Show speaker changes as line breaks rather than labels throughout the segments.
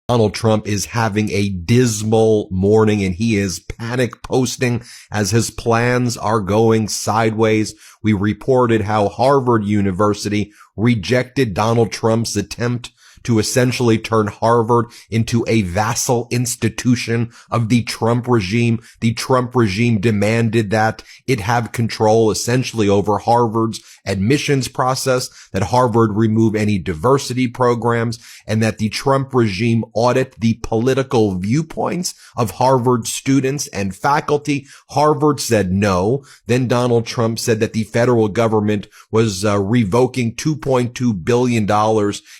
Donald Trump is having a dismal morning and he is panic posting as his plans are going sideways. We reported how Harvard University rejected Donald Trump's attempt to essentially turn Harvard into a vassal institution of the Trump regime. The Trump regime demanded that it have control essentially over Harvard's admissions process, that Harvard remove any diversity programs, and that the Trump regime audit the political viewpoints of Harvard students and faculty. Harvard said no. Then Donald Trump said that the federal government was revoking $2.2 billion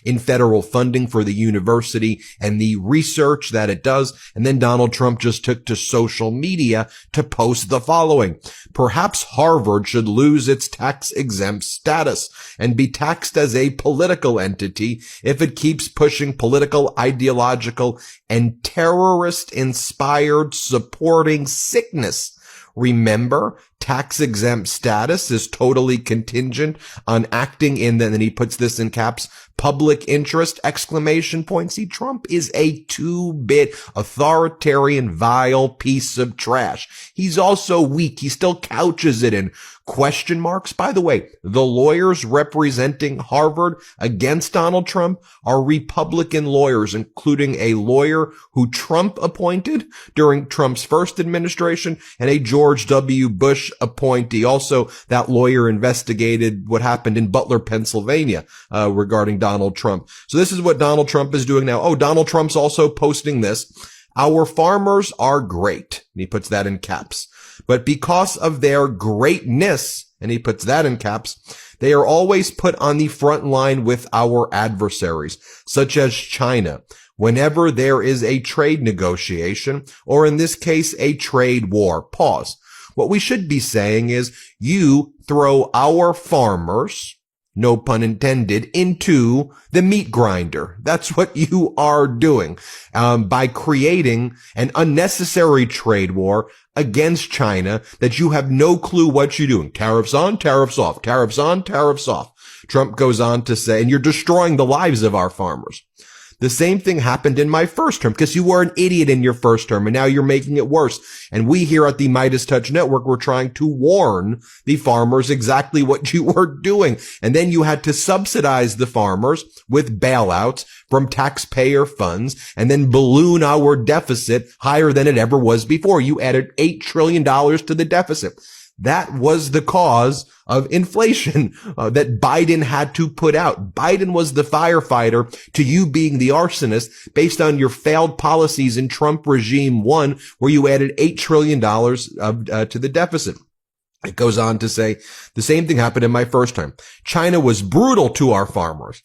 in federal funding for the university and the research that it does. And then Donald Trump just took to social media to post the following: perhaps Harvard should lose its tax-exempt status and be taxed as a political entity if it keeps pushing political, ideological, and terrorist-inspired supporting sickness. Remember, tax-exempt status is totally contingent on acting in, then he puts this in caps, public interest, exclamation point. See, Trump is a two-bit authoritarian, vile piece of trash. He's also weak. He still couches it in question marks. By the way, the lawyers representing Harvard against Donald Trump are Republican lawyers, including a lawyer who Trump appointed during Trump's first administration and a George W. Bush appointee. Also, that lawyer investigated what happened in Butler, Pennsylvania, regarding Donald Trump. So this is what Donald Trump is doing now. Oh, Donald Trump's also posting this: our farmers are great. And he puts that in caps. But because of their greatness, and he puts that in caps, they are always put on the front line with our adversaries, such as China, whenever there is a trade negotiation, or in this case, a trade war. Pause. What we should be saying is, you throw our farmers, no pun intended, into the meat grinder. That's what you are doing, by creating an unnecessary trade war against China that you have no clue what you're doing. Tariffs on, tariffs off, tariffs on, tariffs off. Trump goes on to say, and you're destroying the lives of our farmers. The same thing happened in my first term, because you were an idiot in your first term, and now you're making it worse. And we here at the Midas Touch Network were trying to warn the farmers exactly what you were doing. And then you had to subsidize the farmers with bailouts from taxpayer funds and then balloon our deficit higher than it ever was before. You added $8 trillion to the deficit. That was the cause of inflation that Biden had to put out. Biden was the firefighter to you being the arsonist based on your failed policies in Trump regime 1, where you added $8 trillion to the deficit. It goes on to say, the same thing happened in my first term. China was brutal to our farmers.